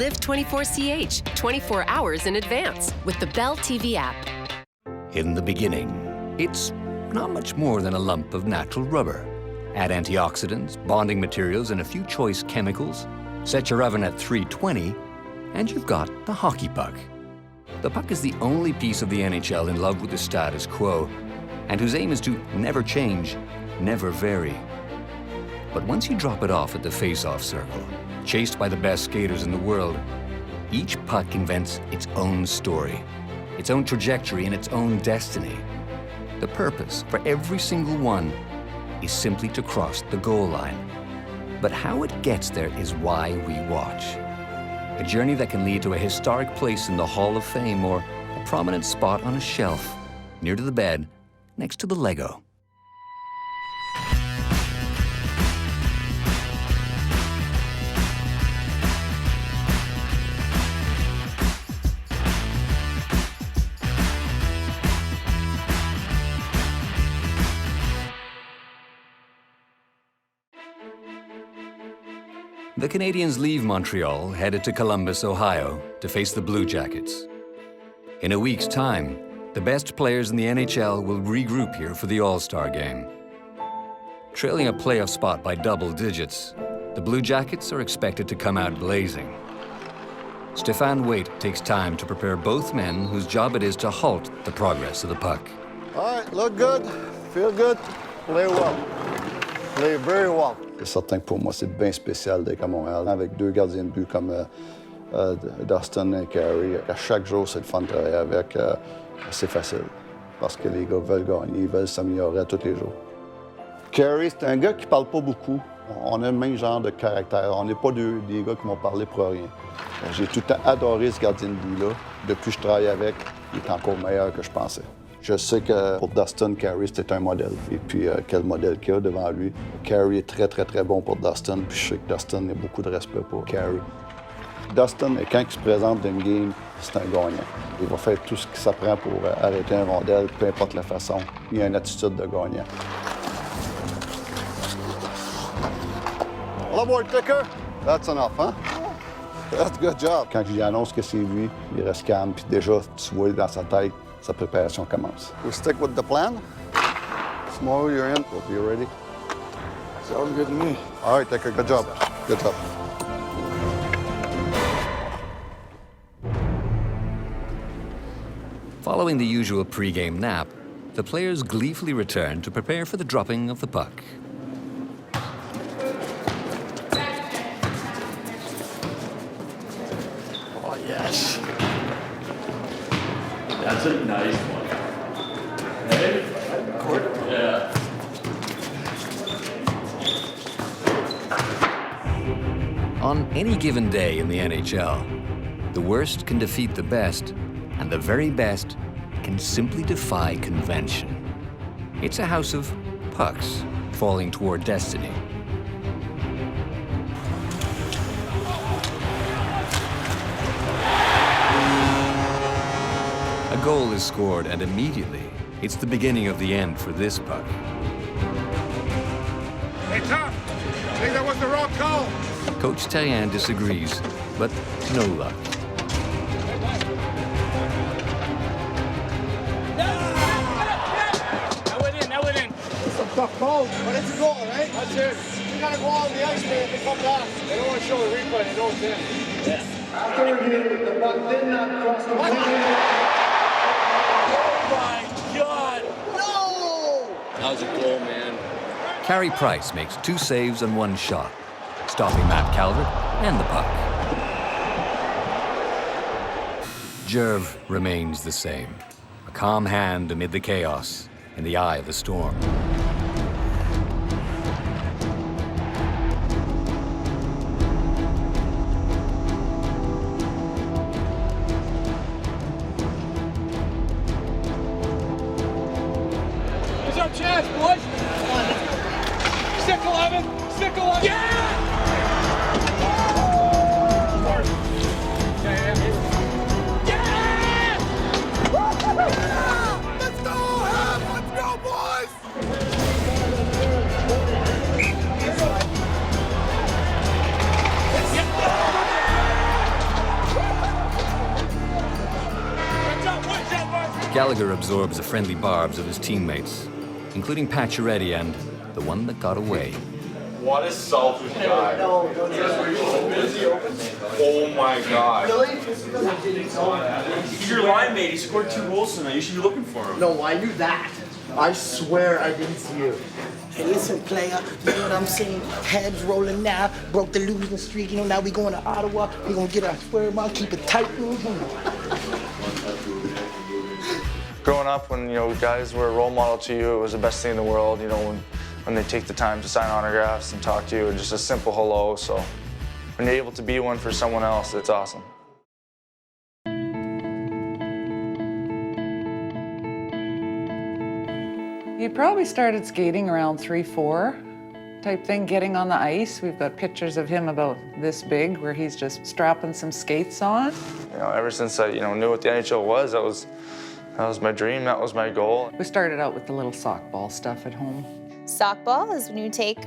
Live 24CH 24 hours in advance with the Bell TV app. In the beginning, it's not much more than a lump of natural rubber. Add antioxidants, bonding materials, and a few choice chemicals. Set your oven at 320, and you've got the hockey puck. The puck is the only piece of the NHL in love with the status quo, and whose aim is to never change, never vary. But once you drop it off at the face-off circle, chased by the best skaters in the world, each puck invents its own story, its own trajectory, and its own destiny. The purpose for every single one is simply to cross the goal line. But how it gets there is why we watch. A journey that can lead to a historic place in the Hall of Fame or a prominent spot on a shelf, near to the bed, next to the Lego. The Canadiens leave Montreal, headed to Columbus, Ohio, to face the Blue Jackets. In a week's time, the best players in the NHL will regroup here for the All-Star game. Trailing a playoff spot by double digits, the Blue Jackets are expected to come out blazing. Stéphane Waite takes time to prepare both men whose job it is to halt the progress of the puck. All right, look good, feel good, play well, play very well. C'est certain que pour moi, c'est bien spécial d'être à Montréal, avec deux gardiens de but comme Dustin et Carey. À chaque jour, c'est le fun de travailler avec. C'est facile, parce que les gars veulent gagner, ils veulent s'améliorer à tous les jours. Carey, c'est un gars qui parle pas beaucoup. On a le même genre de caractère. On n'est pas des gars qui vont parler pour rien. J'ai tout le temps adoré ce gardien de but-là. Depuis que je travaille avec, il est encore meilleur que je pensais. Je sais que pour Dustin, Carey, c'était un modèle. Et puis, quel modèle qu'il y a devant lui. Carey est très, très, très bon pour Dustin. Puis je sais que Dustin a beaucoup de respect pour Carey. Dustin, quand il se présente dans une game, c'est un gagnant. Il va faire tout ce qu'il s'apprend pour arrêter un rondelle, peu importe la façon. Il a une attitude de gagnant. Hello, boy, clicker. That's enough, huh? That's a good job. Quand je lui annonce que c'est lui, il reste calme. Puis déjà, tu vois dans sa tête, sa préparation commence. We stick with the plan. Tomorrow you're in. We'll be ready. Sounds good to me. All right, Dicker, good job. Good job. Following the usual pre-game nap, the players gleefully return to prepare for the dropping of the puck. Oh, yes. That's a nice one. Hey? Yeah. On any given day in the NHL, the worst can defeat the best, and the very best can simply defy convention. It's a house of pucks falling toward destiny. A goal is scored, and immediately, it's the beginning of the end for this puck. Hey, Tom, I think that was the wrong call. Coach Therrien disagrees, but no luck. That went in. It's a tough call, but it's a goal, right? That's it. You gotta go out on the ice, man, if it comes off. They don't want to show the replay, they know it's in. Yeah. After review, the puck did not cross the line. Oh my God! No! That was a goal, man. Carey Price makes 2 saves and 1 shot, stopping Matt Calvert and the puck. Jerv remains the same, a calm hand amid the chaos in the eye of the storm. It's our chance, boys. Stick 11. Stick 11. Yeah! Let's go, boys! Gallagher absorbs the friendly barbs of his teammates, including Pacioretty and the one that got away. What a selfish guy. Oh my God. Really? He's your line mate. He scored 2 goals tonight. You should be looking for him. No, I knew that. I swear I didn't see you. Hey, listen, player, you know what I'm saying? Heads rolling now, broke the losing streak. You know, now we going to Ottawa. We gonna get our square about, keep it tight. Growing up, when guys were a role model to you, it was the best thing in the world. When they take the time to sign autographs and talk to you, and just a simple hello. So when you're able to be one for someone else, it's awesome. He probably started skating around 3-4 type thing, getting on the ice. We've got pictures of him about this big where he's just strapping some skates on. Ever since I knew what the NHL was, that was my dream, that was my goal. We started out with the little sock ball stuff at home. Sock ball is when you take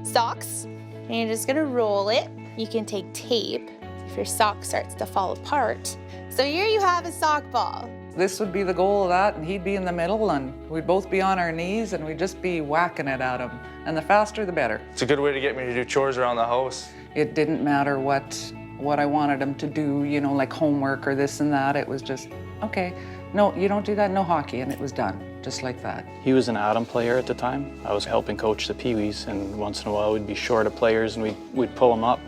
socks and you're just gonna roll it. You can take tape if your sock starts to fall apart. So here you have a sock ball. This would be the goal of that, and he'd be in the middle, and we'd both be on our knees, and we'd just be whacking it at him. And the faster, the better. It's a good way to get me to do chores around the house. It didn't matter what I wanted him to do, like homework or this and that. It was just, okay, no, you don't do that, no hockey, and it was done, just like that. He was an Adam player at the time. I was helping coach the Pee-wees, and once in a while we'd be short of players, and we'd pull them up.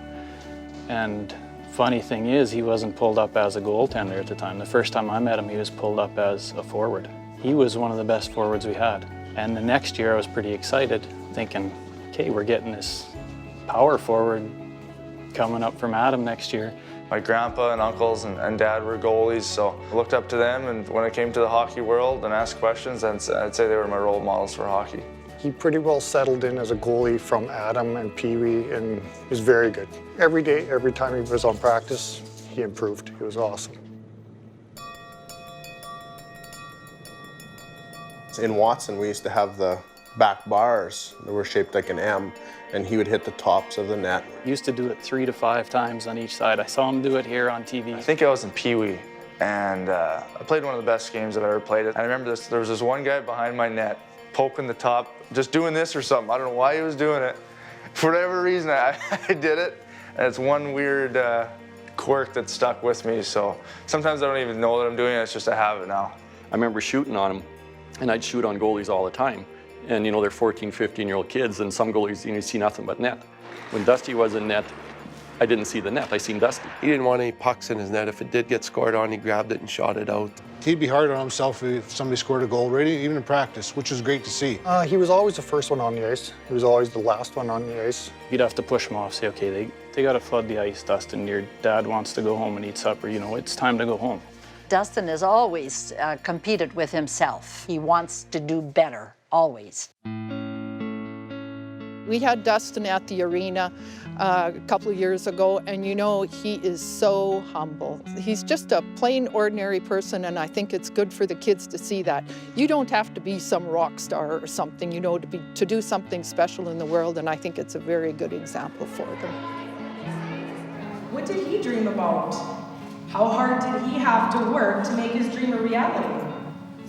And funny thing is, he wasn't pulled up as a goaltender at the time. The first time I met him, he was pulled up as a forward. He was one of the best forwards we had. And the next year I was pretty excited, thinking, okay, we're getting this power forward coming up from Adam next year. My grandpa and uncles and dad were goalies, so I looked up to them, and when it came to the hockey world and asked questions, I'd say they were my role models for hockey. He pretty well settled in as a goalie from Adam and Pee-wee, and he was very good. Every day, every time he was on practice, he improved. He was awesome. In Watson, we used to have the back bars that were shaped like an M, and he would hit the tops of the net. He used to do it 3 to 5 times on each side. I saw him do it here on TV. I think I was in Pee-wee, and I played one of the best games I've ever played. I remember there was this one guy behind my net, poking the top, just doing this or something. I don't know why he was doing it. For whatever reason, I did it, and it's one weird quirk that stuck with me, so sometimes I don't even know that I'm doing it, it's just a habit now. I remember shooting on him, and I'd shoot on goalies all the time. And they're 14, 15-year-old kids, and some goalies, you see nothing but net. When Dusty was in net, I didn't see the net, I seen Dusty. He didn't want any pucks in his net. If it did get scored on, he grabbed it and shot it out. He'd be hard on himself if somebody scored a goal, really, even in practice, which was great to see. He was always the first one on the ice. He was always the last one on the ice. You'd have to push him off, say, okay, they got to flood the ice, Dustin. Your dad wants to go home and eat supper. It's time to go home. Dustin has always competed with himself. He wants to do better, always. We had Dustin at the arena a couple of years ago, and he is so humble. He's just a plain ordinary person, and I think it's good for the kids to see that. You don't have to be some rock star or something, to do something special in the world, and I think it's a very good example for them. What did he dream about? How hard did he have to work to make his dream a reality?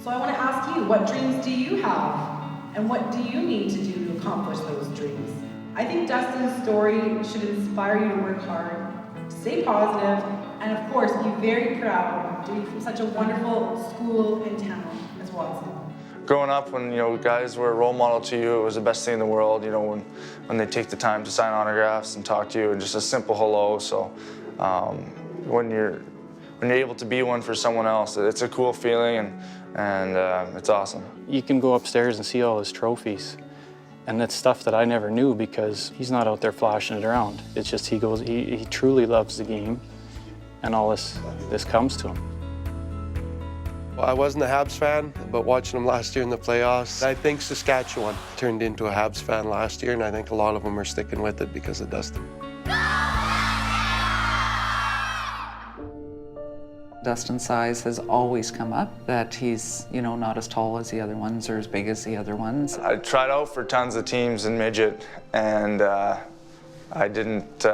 So I want to ask you, what dreams do you have? And what do you need to do to accomplish those dreams? I think Dustin's story should inspire you to work hard, stay positive, and of course, be very proud to be from such a wonderful school and town as Watson. Growing up, when guys were a role model to you, it was the best thing in the world. When they take the time to sign autographs and talk to you, and just a simple hello. So when you're able to be one for someone else, it's a cool feeling, and it's awesome. You can go upstairs and see all his trophies, and that's stuff that I never knew because he's not out there flashing it around. It's just he truly loves the game, and all this comes to him. Well, I wasn't a Habs fan, but watching them last year in the playoffs, I think Saskatchewan turned into a Habs fan last year, and I think a lot of them are sticking with it because of Dustin. Dustin's size has always come up, that he's, not as tall as the other ones or as big as the other ones. I tried out for tons of teams in midget, and I didn't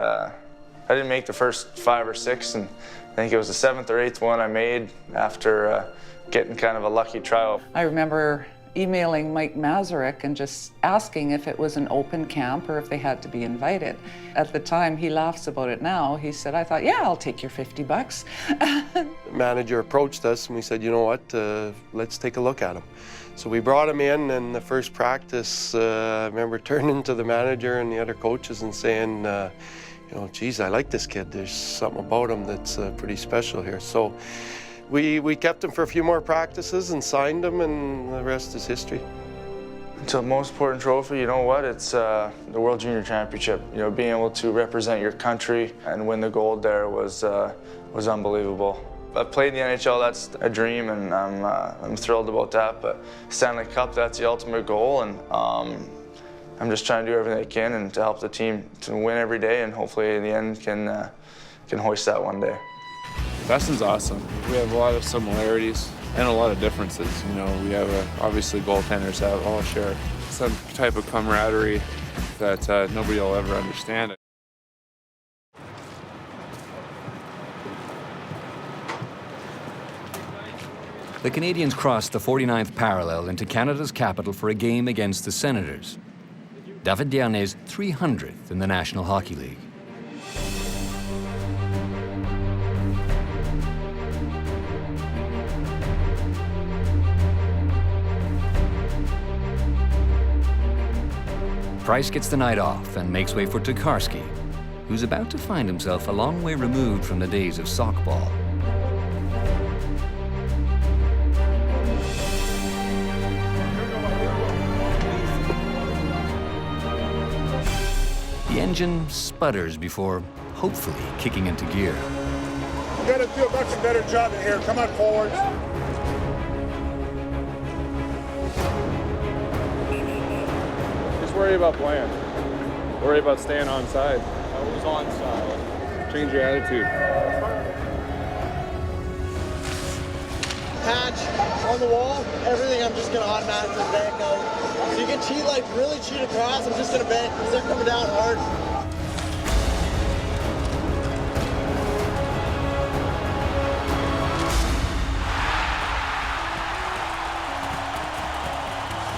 I didn't make the first 5 or 6, and I think it was the 7th or 8th one I made after getting kind of a lucky trial. I remember emailing Mike Mazurek and just asking if it was an open camp or if they had to be invited. At the time, he laughs about it now. He said, I thought, yeah, I'll take your $50. The manager approached us and we said, you know what, let's take a look at him. So we brought him in, and the first practice, I remember turning to the manager and the other coaches and saying, you know, geez, I like this kid. There's something about him that's pretty special here. So we kept him for a few more practices and signed him, and the rest is history. So the most important trophy, you know what, it's the World Junior Championship. You know, being able to represent your country and win the gold there was unbelievable. I've played in the NHL, that's a dream, and I'm thrilled about that, but Stanley Cup, that's the ultimate goal, and I'm just trying to do everything I can and to help the team to win every day, and hopefully in the end can hoist that one day. Dustin's awesome. We have a lot of similarities and a lot of differences. You know, we have obviously goaltenders have all share some type of camaraderie that nobody will ever understand. The Canadiens crossed the 49th parallel into Canada's capital for a game against the Senators. David Dernay's 300th in the National Hockey League. Price gets the night off and makes way for Tokarski, who's about to find himself a long way removed from the days of softball. The engine sputters before hopefully kicking into gear. You gotta do a much better job in here. Come on forwards. Just worry about playing. Worry about staying on side. Always on side. Change your attitude. Patch on the wall, everything I'm just gonna automatically bank out. So you can cheat, like really cheat across, I'm just gonna bank because they're coming down hard.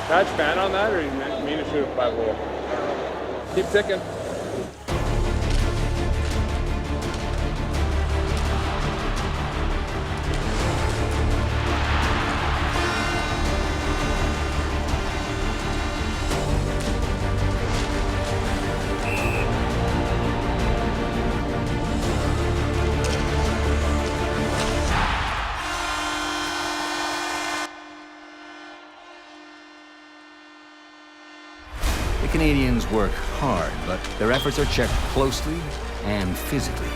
Patch ban on that, or you mean to shoot a 5-hole? Keep ticking. The Canadiens work hard, but their efforts are checked closely and physically.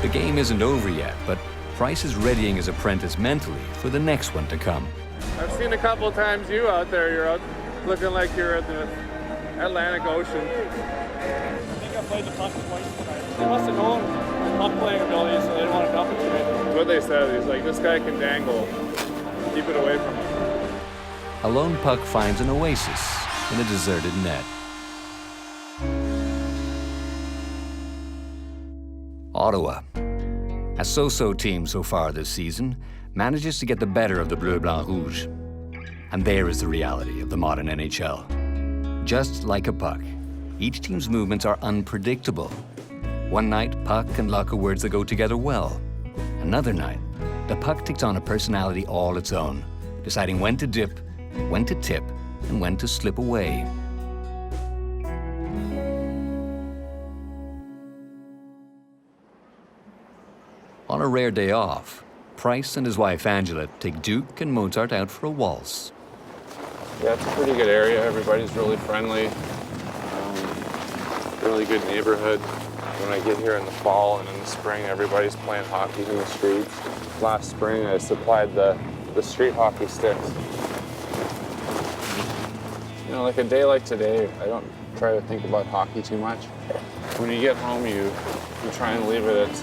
The game isn't over yet, but Price is readying his apprentice mentally for the next one to come. I've seen a couple of times you out there. You're out looking like you're at the Atlantic Ocean. I think I played the puck twice tonight. They must have known the puck playing ability, so they didn't want to dump it to me. That's what they said. He's like, this guy can dangle. Keep it away from him. A lone puck finds an oasis in a deserted net. Ottawa, a so-so team so far this season, manages to get the better of the Bleu Blanc Rouge. And there is the reality of the modern NHL. Just like a puck, each team's movements are unpredictable. One night, puck and luck are words that go together well. Another night, the puck takes on a personality all its own, deciding when to dip, when to tip, and when to slip away. On a rare day off, Price and his wife Angela take Duke and Mozart out for a waltz. Yeah, it's a pretty good area. Everybody's really friendly. Really good neighborhood. When I get here in the fall and in the spring, everybody's playing hockey in the streets. Last spring, I supplied the street hockey sticks. You know, like a day like today, I don't try to think about hockey too much. When you get home, you try and leave it at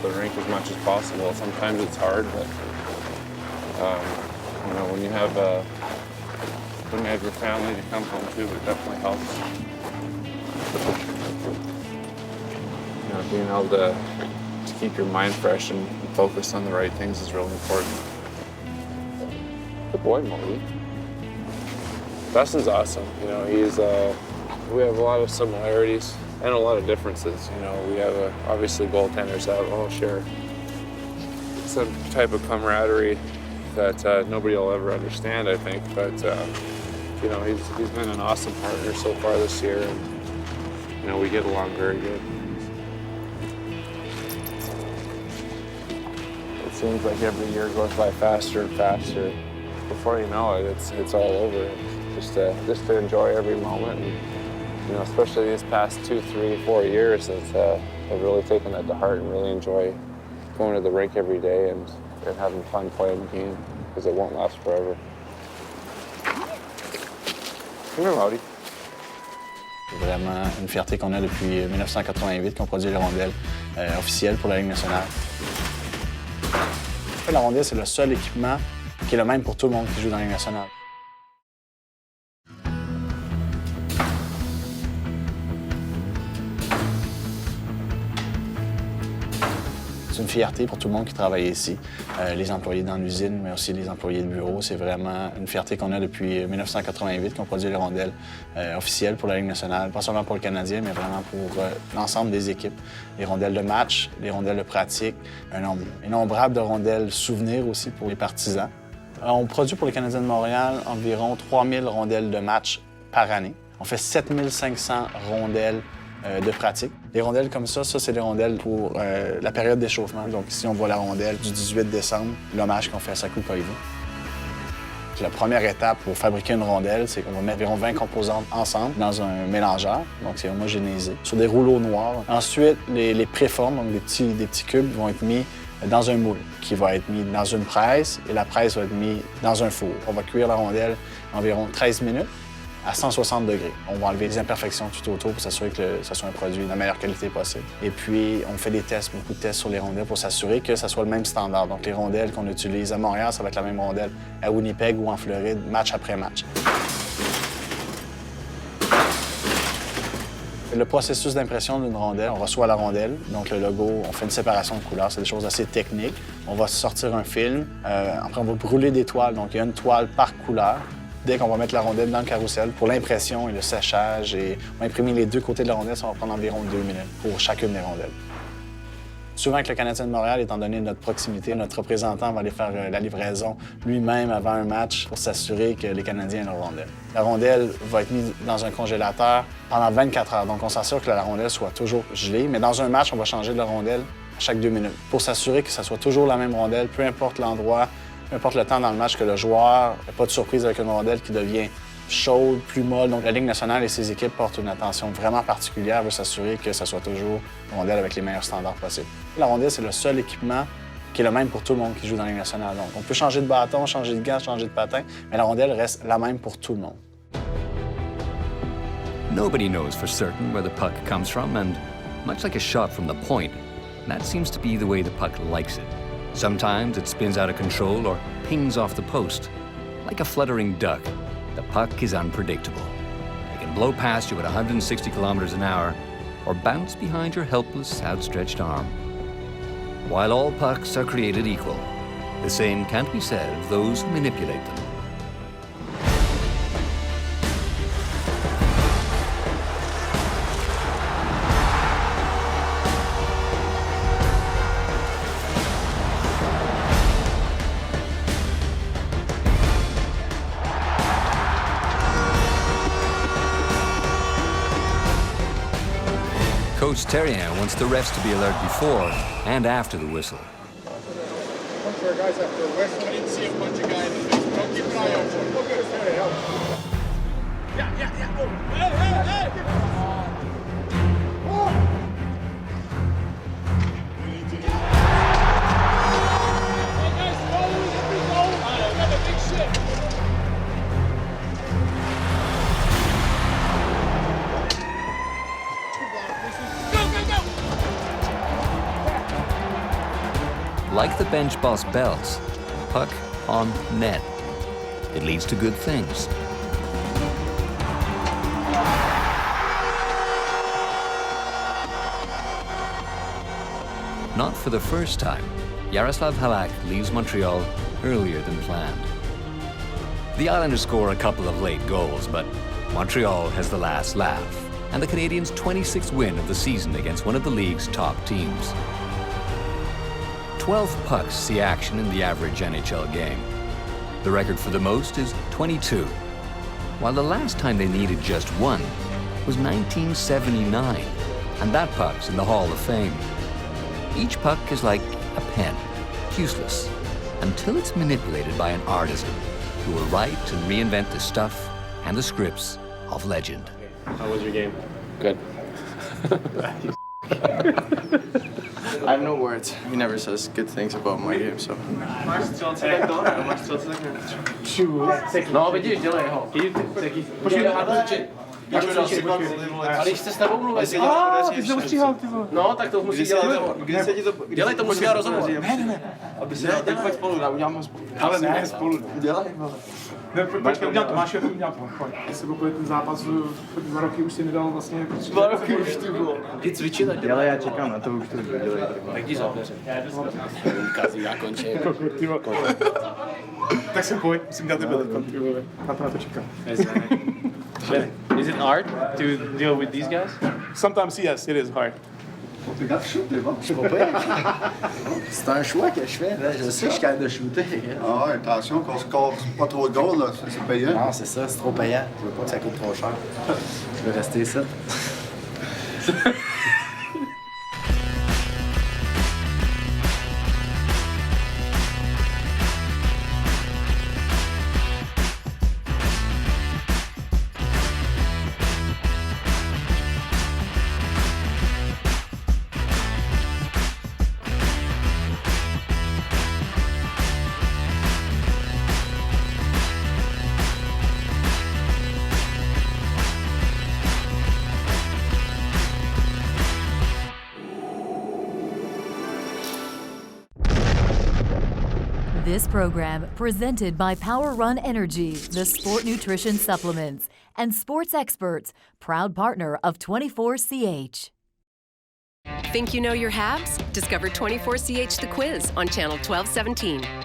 the rink as much as possible. Sometimes it's hard, but you know, when you have your family to come home to, it definitely helps. being able to keep your mind fresh and focused on the right things is really important. Good boy, Modi. Dustin's awesome. You know, we have a lot of similarities and a lot of differences. You know, we have obviously goaltenders that all share some type of camaraderie that nobody will ever understand, I think. But you know, he's been an awesome partner so far this year, and you know, we get along very good. It seems like every year goes by faster and faster. Before you know it, it's all over. Just to enjoy every moment, and you know, especially these past 2, 3, 4 years, I've really taken that to heart and really enjoy going to the rink every day and having fun playing the game, because it won't last forever. Come here, Maudie. C'est vraiment une fierté qu'on a depuis 1988 qu'on produit les rondelles officielles pour la Ligue nationale. La rondelle, c'est le seul équipement qui est le même pour tout le monde qui joue dans la Ligue nationale. C'est une fierté pour tout le monde qui travaille ici, les employés dans l'usine, mais aussi les employés de bureau. C'est vraiment une fierté qu'on a depuis 1988 qu'on produit les rondelles officielles pour la Ligue nationale, pas seulement pour le Canadien, mais vraiment pour l'ensemble des équipes. Les rondelles de match, les rondelles de pratique, un nombre innombrable de rondelles souvenirs aussi pour les partisans. On produit pour les Canadiens de Montréal environ 3000 rondelles de match par année. On fait 7500 rondelles de pratique. Les rondelles comme ça, c'est des rondelles pour la période d'échauffement. Donc ici, on voit la rondelle du 18 décembre, l'hommage qu'on fait à Saku Koivu. La première étape pour fabriquer une rondelle, c'est qu'on va mettre environ 20 composantes ensemble dans un mélangeur, donc c'est homogénéisé, sur des rouleaux noirs. Ensuite, les préformes, donc des petits cubes, vont être mis dans un moule qui va être mis dans une presse et la presse va être mise dans un four. On va cuire la rondelle environ 13 minutes à 160 degrés. On va enlever les imperfections tout autour pour s'assurer que ce soit un produit de la meilleure qualité possible. Et puis, on fait des tests, beaucoup de tests sur les rondelles pour s'assurer que ça soit le même standard. Donc, les rondelles qu'on utilise à Montréal, ça va être la même rondelle à Winnipeg ou en Floride, match après match. Le processus d'impression d'une rondelle, on reçoit la rondelle, donc le logo, on fait une séparation de couleurs, c'est des choses assez techniques. On va sortir un film, après on va brûler des toiles, donc il y a une toile par couleur. Dès qu'on va mettre la rondelle dans le carrousel, pour l'impression et le séchage, et on va imprimer les deux côtés de la rondelle, ça va prendre environ 2 minutes pour chacune des rondelles. Souvent, avec le Canadien de Montréal, étant donné notre proximité, notre représentant va aller faire la livraison lui-même avant un match pour s'assurer que les Canadiens aient leur rondelle. La rondelle va être mise dans un congélateur pendant 24 heures, donc on s'assure que la rondelle soit toujours gelée, mais dans un match, on va changer de rondelle à chaque 2 minutes pour s'assurer que ça soit toujours la même rondelle, peu importe l'endroit, peu importe le temps dans le match que le joueur n'ait pas de surprise avec une rondelle qui devient chaude, plus molle. Donc la Ligue nationale et ses équipes portent une attention vraiment particulière pour s'assurer que ça soit toujours une rondelle avec les meilleurs standards possibles. La rondelle, c'est le seul équipement qui est le même pour tout le monde qui joue dans la Ligue nationale. Donc on peut changer de bâton, changer de gants, changer de patin, mais la rondelle reste la même pour tout le monde. Nobody knows for certain where the puck comes from, and much like a shot from the point, that seems to be the way the puck likes it. Sometimes it spins out of control or pings off the post. Like a fluttering duck, the puck is unpredictable. It can blow past you at 160 kilometers an hour or bounce behind your helpless, outstretched arm. While all pucks are created equal, the same can't be said of those who manipulate them. Coach Terrien wants the refs to be alert before and after the whistle. Bunch of guys after the whistle. I didn't see a bunch of guys in the face. Don't keep an eye out for them. Look at his head. Help. Yeah. Oh. Hey. Oh. Hey, guys, follow the big goal. We got the big shit. Like the bench boss bells, puck on net. It leads to good things. not for the first time, Jaroslav Halak leaves Montreal earlier than planned. The Islanders score a couple of late goals, but Montreal has the last laugh, and the Canadiens' 26th win of the season against one of the league's top teams. 12 pucks see action in the average NHL game. The record for the most is 22, while the last time they needed just one was 1979, and that puck's in the Hall of Fame. Each puck is like a pen, useless, until it's manipulated by an artisan who will write and reinvent the stuff and the scripts of legend. How was your game? Good. I have no words. He never says good things about my game, so. No, vidíš, dělej ho. Počkej, ale jste s tebou mluvil. Ty jsi ustříhal, ty vole. No, tak to musí dělat. Dělej, to musí dělat rozhovor. Ne. Aby se dělal, tak pojď spolu, uděláme ho spolu. Ale ne, spolu. Dělej, vole. Ne, počkej, udělám to, máš jako udělám to, pojď. Jestli pokud ten zápas 2 roky už si nedal vlastně. 2 roky už ty bylo. Ty cvičit a dělej, já čekám na to, už to dělej. Tak ti zapeře. Kazí, já končím. Tak se pojď, musím dát tebe letpat, ty vole. Na to čekám. Is it hard to deal with these guys? Sometimes yes, it is hard. C'est pas pire. C'est un choix que je fais. Je sais que je suis capable de shooter. Ah ouais, attention qu'on score pas trop de goals, là. C'est payant. Non, c'est ça, c'est trop payant. Je veux pas que ça coûte trop cher. Je veux rester ici. This program presented by Power Run Energy, the sport nutrition supplements, and Sports Experts, proud partner of 24CH. Think you know your Habs? Discover 24CH The Quiz on Channel 1217.